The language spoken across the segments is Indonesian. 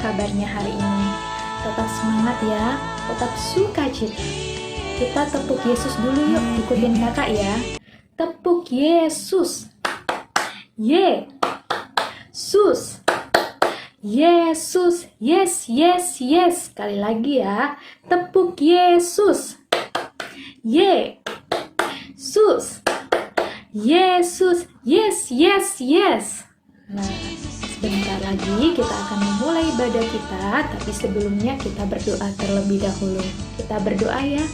kabarnya hari ini? Tetap semangat ya, tetap sukacita. Kita tepuk Yesus dulu yuk, ikutin kakak ya. Tepuk Yesus. Yesus. Yesus. Yes, yes, yes. Sekali lagi ya. Tepuk Yesus. Yesus. Yesus. Yes, yes, yes. Nah, sebentar lagi kita akan memulai ibadah kita, tapi sebelumnya kita berdoa terlebih dahulu. Kita berdoa ya.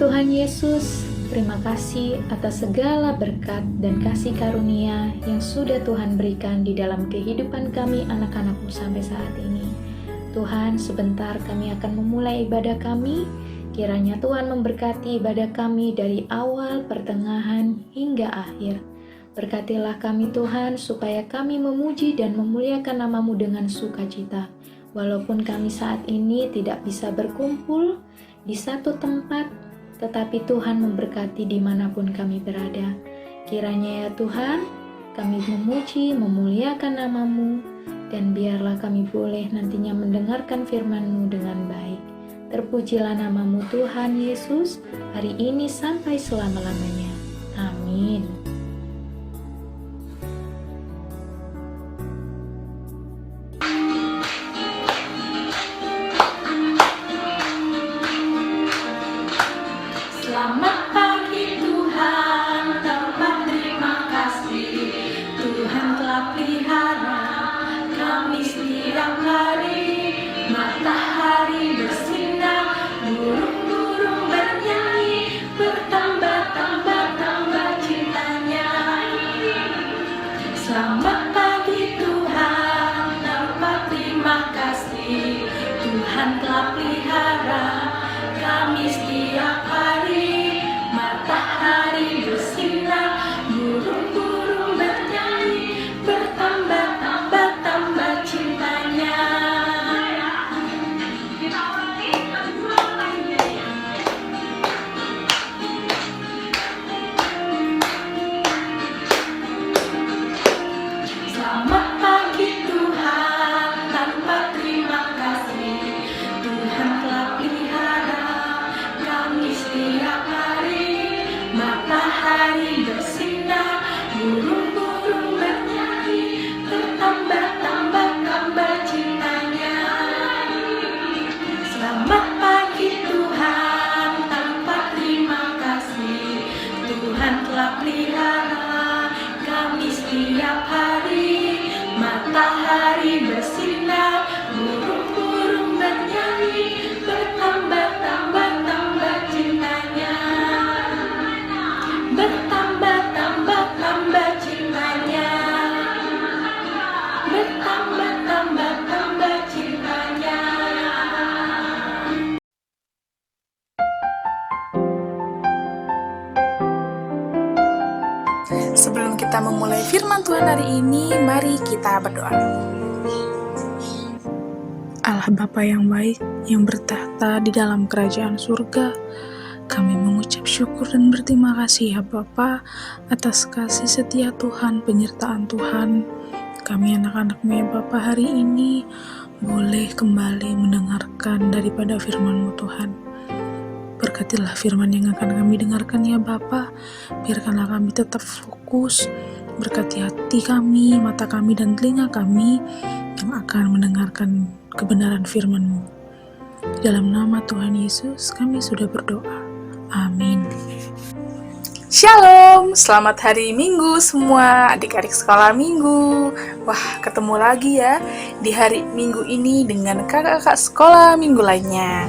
Tuhan Yesus, terima kasih atas segala berkat dan kasih karunia yang sudah Tuhan berikan di dalam kehidupan kami anak-anak-Mu sampai saat ini. Tuhan, sebentar kami akan memulai ibadah kami. Kiranya Tuhan memberkati ibadah kami dari awal, pertengahan, hingga akhir. Berkatilah kami Tuhan, supaya kami memuji dan memuliakan nama-Mu dengan sukacita. Walaupun kami saat ini tidak bisa berkumpul di satu tempat, tetapi Tuhan memberkati dimanapun kami berada. Kiranya ya Tuhan, kami memuji, memuliakan nama-Mu, dan biarlah kami boleh nantinya mendengarkan firman-Mu dengan baik. Terpujilah nama-Mu Tuhan Yesus, hari ini sampai selama-lamanya. Amin. Selamat pagi Tuhan, tanpa terima kasih. Tuhan telah pelihara kami setiap hari. Matahari bersinar, burung-burung bernyanyi, bertambah-tambah cintanya. Selamat pagi Tuhan, tanpa terima kasih. Tuhan telah pelihara kami setiap hari. Matahari bersinar, burung-burung bernyanyi, bertambah-tambah cintanya. Selamat pagi Tuhan, tanpa terima kasih. Tuhan telah pelihara kami setiap hari. Matahari bersinar, burung-burung bernyanyi, bertambah-tambah cintanya. Selamat pagi Tuhan, tanpa terima kasih. Tuhan telah pelihara kami setiap hari. Matahari bersinar, burung-burung bernyanyi, bertambah-tambah cintanya. Bertambah-tambah cintanya. Bertambah-tambah cintanya. Sebelum kita memulai firman Tuhan hari ini, mari kita berdoa. Allah Bapa yang baik, yang bertahta di dalam kerajaan surga, kami mengucap syukur dan berterima kasih ya Bapa atas kasih setia Tuhan, penyertaan Tuhan. Kami anak-anak-Mu ya Bapa hari ini boleh kembali mendengarkan daripada firman-Mu Tuhan. Berkatilah firman yang akan kami dengarkan ya Bapa. Biarkanlah kami tetap fokus. Berkati hati kami, mata kami, dan telinga kami yang akan mendengarkan kebenaran firman-Mu. Dalam nama Tuhan Yesus kami sudah berdoa. Amin. Shalom, selamat hari Minggu semua adik-adik sekolah Minggu. Wah, ketemu lagi ya di hari Minggu ini dengan kakak-kakak sekolah Minggu lainnya.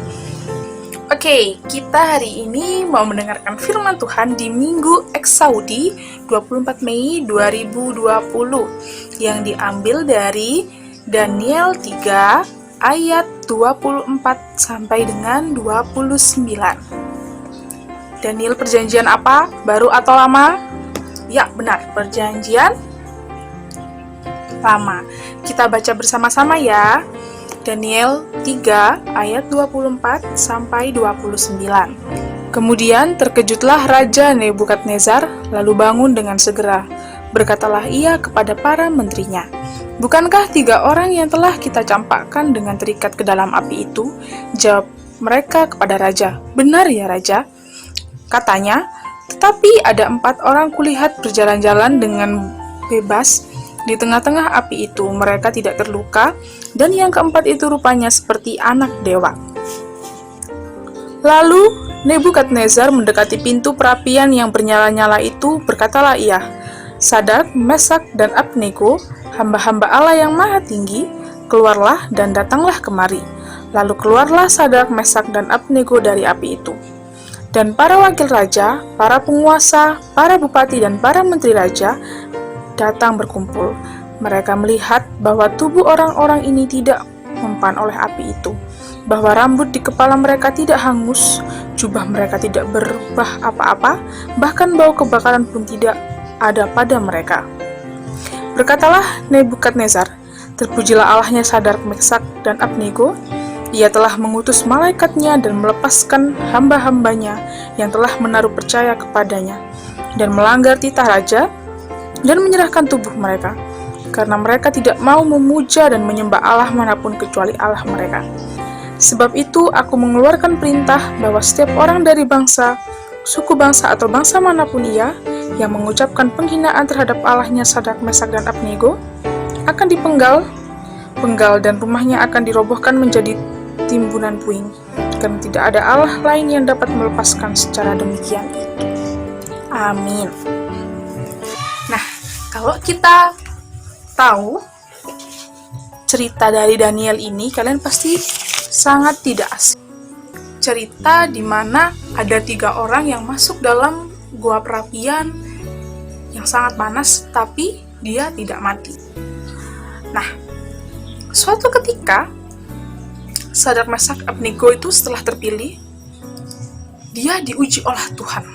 Oke, kita hari ini mau mendengarkan firman Tuhan di Minggu Eksaudi 24 Mei 2020 yang diambil dari Daniel 3 ayat 24 sampai dengan 29. Daniel perjanjian apa? Baru atau lama? Ya, benar, perjanjian lama. Kita baca bersama-sama ya. Daniel 3 ayat 24 sampai 29. Kemudian terkejutlah Raja Nebukadnezar, lalu bangun dengan segera. Berkatalah ia kepada para menterinya, "Bukankah 3 orang yang telah kita campakkan dengan terikat ke dalam api itu?" Jawab mereka kepada raja. "Benar ya, Raja," katanya. "Tetapi ada 4 orang kulihat berjalan-jalan dengan bebas di tengah-tengah api itu. Mereka tidak terluka, dan yang keempat itu rupanya seperti anak dewa." Lalu Nebukadnezar mendekati pintu perapian yang bernyala-nyala itu. Berkatalah ia, "Sadrak, Mesak, dan Abednego, hamba-hamba Allah yang Maha Tinggi, keluarlah dan datanglah kemari." Lalu keluarlah Sadrak, Mesak, dan Abednego dari api itu. Dan para wakil raja, para penguasa, para bupati, dan para menteri raja datang berkumpul. Mereka melihat bahwa tubuh orang-orang ini tidak mempan oleh api itu, bahwa rambut di kepala mereka tidak hangus, jubah mereka tidak berubah apa-apa, bahkan bau kebakaran pun tidak ada pada mereka. Berkatalah Nebukadnezar, "Terpujilah Allahnya Sadrak, Mesak, dan Abednego. Ia telah mengutus malaikatnya dan melepaskan hamba-hambanya yang telah menaruh percaya kepadanya, dan melanggar titah raja, dan menyerahkan tubuh mereka, karena mereka tidak mau memuja dan menyembah Allah manapun kecuali Allah mereka. Sebab itu aku mengeluarkan perintah bahwa setiap orang dari bangsa, suku bangsa atau bangsa manapun ia, yang mengucapkan penghinaan terhadap Allahnya Sadrak, Mesak, dan Abednego, akan dipenggal, dan rumahnya akan dirobohkan menjadi timbunan puing, karena tidak ada Allah lain yang dapat melepaskan secara demikian itu." Amin. Nah, kalau kita tahu cerita dari Daniel ini, kalian pasti sangat tidak asing. Cerita di mana ada 3 orang yang masuk dalam gua perapian yang sangat panas, tapi dia tidak mati. Nah, suatu ketika Sadrak, Mesak, Abednego itu setelah terpilih, dia diuji oleh Tuhan.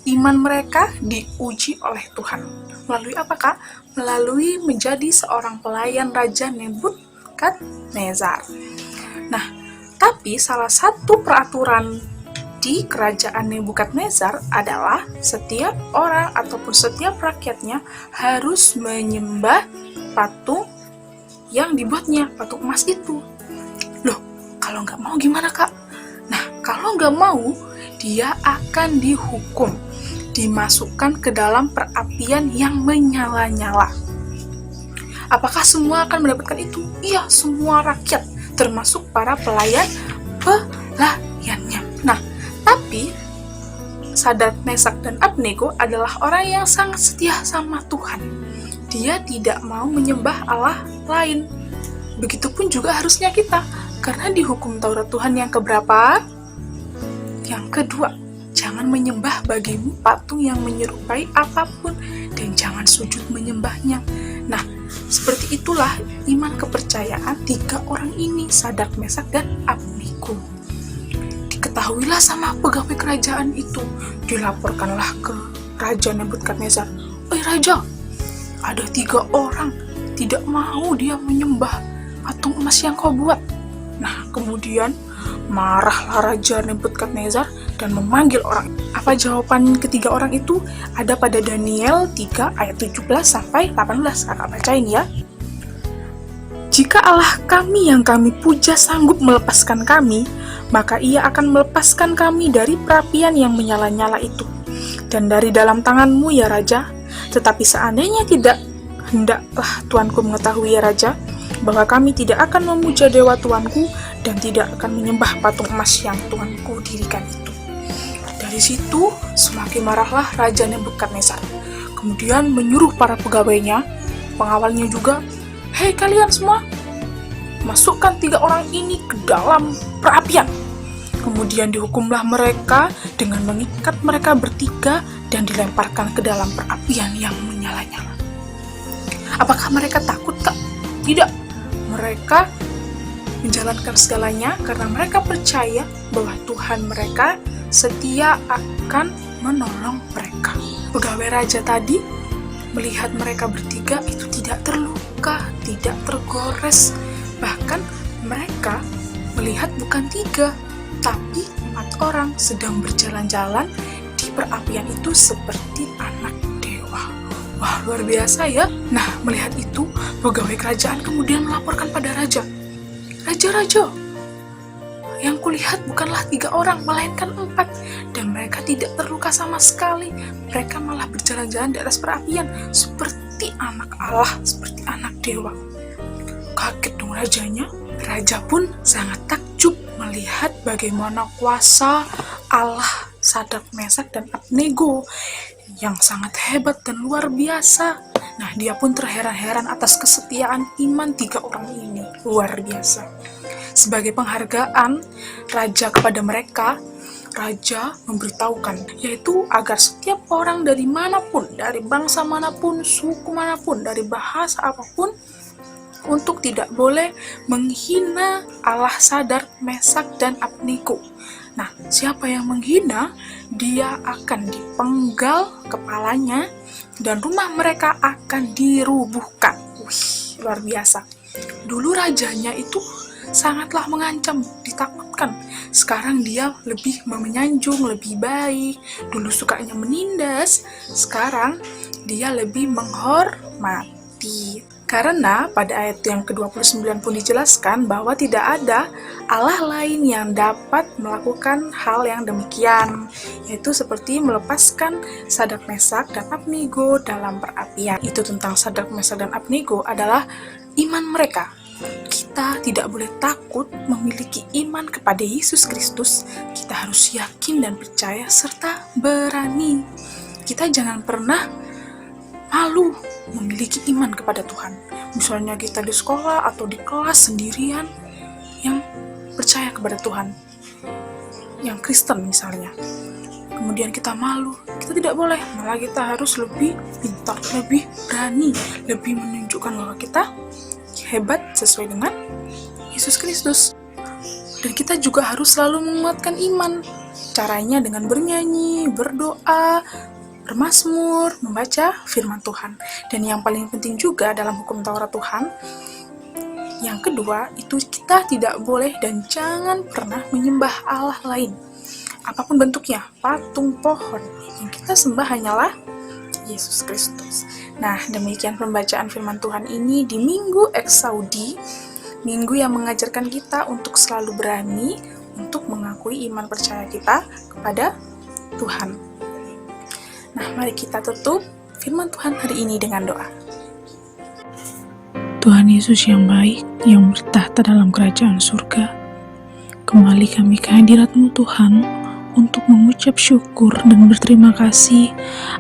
Iman mereka diuji oleh Tuhan. Melalui apakah? Melalui menjadi seorang pelayan Raja Nebukadnezar. Nah, tapi salah satu peraturan di kerajaan Nebukadnezar adalah setiap orang ataupun setiap rakyatnya harus menyembah patung yang dibuatnya, patung emas itu. Loh, kalau nggak mau gimana, Kak? Nah, kalau nggak mau, dia akan dihukum, dimasukkan ke dalam perapian yang menyala-nyala. Apakah semua akan mendapatkan itu? Iya, semua rakyat, termasuk para pelayannya. Nah, tapi Sadrak, Mesak, dan Abednego adalah orang yang sangat setia sama Tuhan. Dia tidak mau menyembah Allah lain. Begitupun juga harusnya kita, karena di hukum Taurat Tuhan yang keberapa? Yang kedua, jangan menyembah bagimu patung yang menyerupai apapun, dan jangan sujud menyembahnya. Nah, seperti itulah iman kepercayaan 3 orang ini, Sadrak, Mesak, dan Abednego. Diketahuilah sama pegawai kerajaan itu, dilaporkanlah ke Raja Nebukadnezar. "Oi Raja, ada 3 orang tidak mau dia menyembah patung emas yang kau buat." Nah, kemudian marahlah Raja Nebukadnezar dan memanggil orang. Apa jawaban ketiga orang itu? Ada pada Daniel 3 ayat 17 sampai 18. Kakak bacain ya. "Jika Allah kami yang kami puja sanggup melepaskan kami, maka ia akan melepaskan kami dari perapian yang menyala-nyala itu, dan dari dalam tanganmu ya Raja. Tetapi seandainya tidak, hendaklah Tuanku mengetahui ya Raja, bahwa kami tidak akan memuja dewa Tuanku, dan tidak akan menyembah patung emas yang Tuanku dirikan itu." Dari situ semakin marahlah Raja Nebukadnezar. Kemudian menyuruh para pegawainya, pengawalnya juga, "Hei kalian semua, masukkan 3 orang ini ke dalam perapian." Kemudian dihukumlah mereka dengan mengikat mereka bertiga dan dilemparkan ke dalam perapian yang menyala-nyala. Apakah mereka takut, Kak? Tidak. Mereka menjalankan segalanya karena mereka percaya bahwa Tuhan mereka setia akan menolong mereka. Pegawai raja tadi melihat mereka bertiga itu tidak terluka, tidak tergores. Bahkan mereka melihat bukan 3, tapi 4 orang sedang berjalan-jalan di perapian itu seperti anak dewa. Wah, luar biasa ya. Nah, melihat itu, Pegawai kerajaan kemudian melaporkan pada raja, "Raja, yang kulihat bukanlah 3 orang, melainkan 4, dan mereka tidak terluka sama sekali. Mereka malah berjalan-jalan di atas perapian, seperti anak Allah, seperti anak dewa." Kaget dong rajanya. Raja pun sangat takjub melihat bagaimana kuasa Allah Sadrak, Mesak, dan Abednego yang sangat hebat dan luar biasa. Nah, dia pun terheran-heran atas kesetiaan iman 3 orang ini. Luar biasa. Sebagai penghargaan raja kepada mereka, raja memberitahukan, yaitu agar setiap orang dari manapun, dari bangsa manapun, suku manapun, dari bahasa apapun, untuk tidak boleh menghina Allah Sadrak, Mesak, dan Abednego. Nah, siapa yang menghina, dia akan dipenggal kepalanya dan rumah mereka akan dirubuhkan. Wih, luar biasa. Dulu rajanya itu sangatlah mengancam, ditakutkan. Sekarang dia lebih menyanjung, lebih baik. Dulu sukanya menindas, sekarang dia lebih menghormati. Karena pada ayat yang ke-29 pun dijelaskan bahwa tidak ada Allah lain yang dapat melakukan hal yang demikian, yaitu seperti melepaskan Sadrak, Mesak, dan Abednego dalam perapian. Itu tentang Sadrak, Mesak, dan Abednego adalah iman mereka. Kita tidak boleh takut memiliki iman kepada Yesus Kristus. Kita harus yakin dan percaya serta berani. Kita jangan pernah malu memiliki iman kepada Tuhan. Misalnya kita di sekolah atau di kelas sendirian yang percaya kepada Tuhan, yang Kristen misalnya. Kemudian kita malu, kita tidak boleh. Malah kita harus lebih pintar, lebih berani, lebih menunjukkan bahwa kita hebat sesuai dengan Yesus Kristus. Dan kita juga harus selalu menguatkan iman. Caranya dengan bernyanyi, berdoa, bermazmur, membaca firman Tuhan. Dan yang paling penting juga dalam hukum Taurat Tuhan, yang kedua, itu kita tidak boleh dan jangan pernah menyembah Allah lain. Apapun bentuknya, patung, pohon, yang kita sembah hanyalah Yesus Kristus. Nah, demikian pembacaan firman Tuhan ini di Minggu Eksaudi, minggu yang mengajarkan kita untuk selalu berani untuk mengakui iman percaya kita kepada Tuhan. Nah, mari kita tutup firman Tuhan hari ini dengan doa. Tuhan Yesus yang baik, yang bertahta dalam kerajaan surga, kembali kami ke hadirat-Mu Tuhan, untuk mengucap syukur dan berterima kasih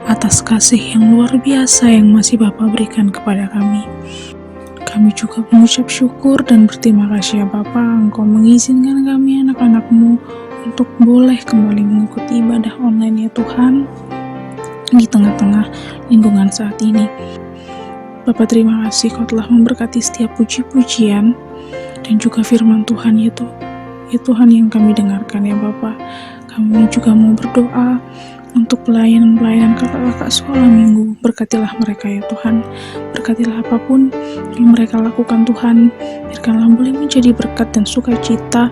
atas kasih yang luar biasa yang masih Bapa berikan kepada kami. Kami juga mengucap syukur dan berterima kasih ya Bapa, Engkau mengizinkan kami anak-anak-Mu untuk boleh kembali mengikuti ibadah online ya Tuhan, di tengah-tengah lingkungan saat ini. Bapa, terima kasih Kau telah memberkati setiap puji-pujian dan juga firman Tuhan ya Tuhan yang kami dengarkan ya Bapa. Kami juga mau berdoa untuk pelayanan-pelayanan kakak-kakak sekolah minggu. Berkatilah mereka ya Tuhan. Berkatilah apapun yang mereka lakukan Tuhan. Biarkanlah boleh menjadi berkat dan sukacita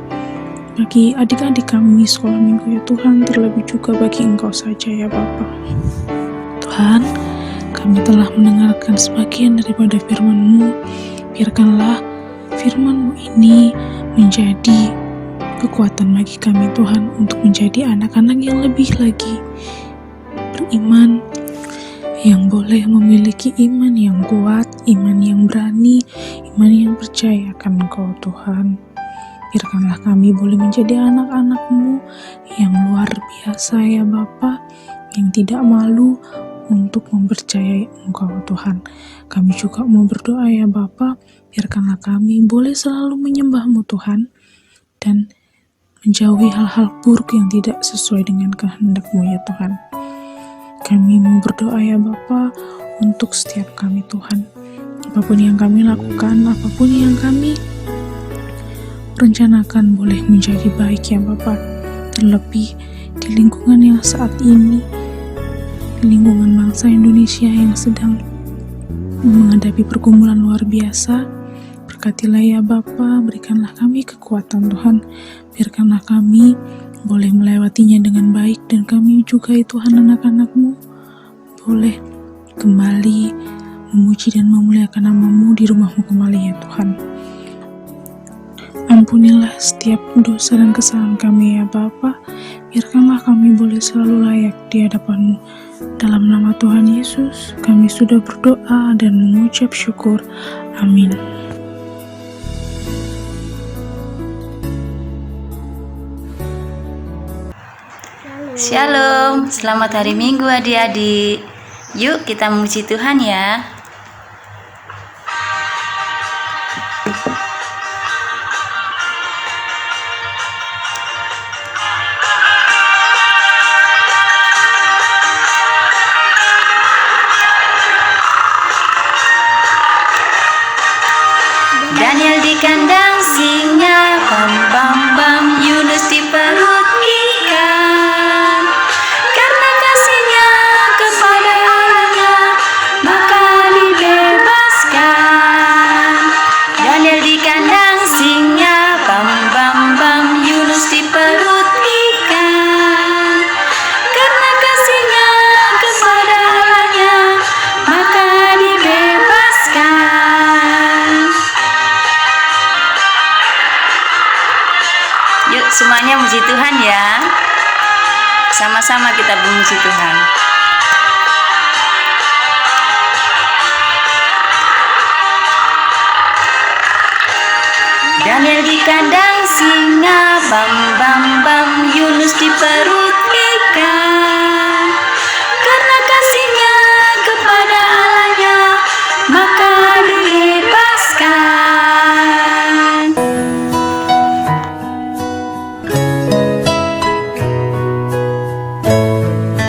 bagi adik-adik kami sekolah minggu ya Tuhan. Terlebih juga bagi Engkau saja ya Bapa. Tuhan, kami telah mendengarkan sebagian daripada firman-Mu. Biarkanlah firman-Mu ini menjadi kekuatan bagi kami Tuhan, untuk menjadi anak-anak yang lebih lagi beriman, yang boleh memiliki iman yang kuat, iman yang berani, iman yang percaya akan Engkau Tuhan. Biarkanlah kami boleh menjadi anak-anak-Mu yang luar biasa ya Bapa, yang tidak malu untuk mempercayai Engkau Tuhan. Kami juga mau berdoa ya Bapa, biarkanlah kami boleh selalu menyembah-Mu Tuhan, dan menjauhi hal-hal buruk yang tidak sesuai dengan kehendak-Mu ya Tuhan. Kami mau berdoa ya Bapa untuk setiap kami Tuhan. Apapun yang kami lakukan, apapun yang kami rencanakan boleh menjadi baik ya Bapa. Terlebih di lingkungan yang saat ini, di lingkungan bangsa Indonesia yang sedang menghadapi pergumulan luar biasa. Berkatilah ya Bapa, berikanlah kami kekuatan Tuhan. Biarkanlah kami boleh melewatinya dengan baik, dan kami juga Tuhan anak-anak-Mu boleh kembali memuji dan memuliakan nama-Mu di rumah-Mu kembali ya Tuhan. Ampunilah setiap dosa dan kesalahan kami ya Bapa, biarkanlah kami boleh selalu layak di hadapan-Mu. Dalam nama Tuhan Yesus, kami sudah berdoa dan mengucap syukur. Amin. Shalom, selamat hari Minggu adik-adik. Yuk kita memuji Tuhan ya. Daniel di kandang singa, bam bam bam, Yunus di perut ikan. Karena kasihnya kepada Allahnya, maka dibebaskan. Daniel di kandang singa, bam bam bam, Yunus di perut ikan. Karena kasihnya kepada Allahnya, maka dibebaskan. Yuk semuanya muji Tuhan ya. Sama-sama kita memuji Tuhan. Daniel di kandang singa, bam bam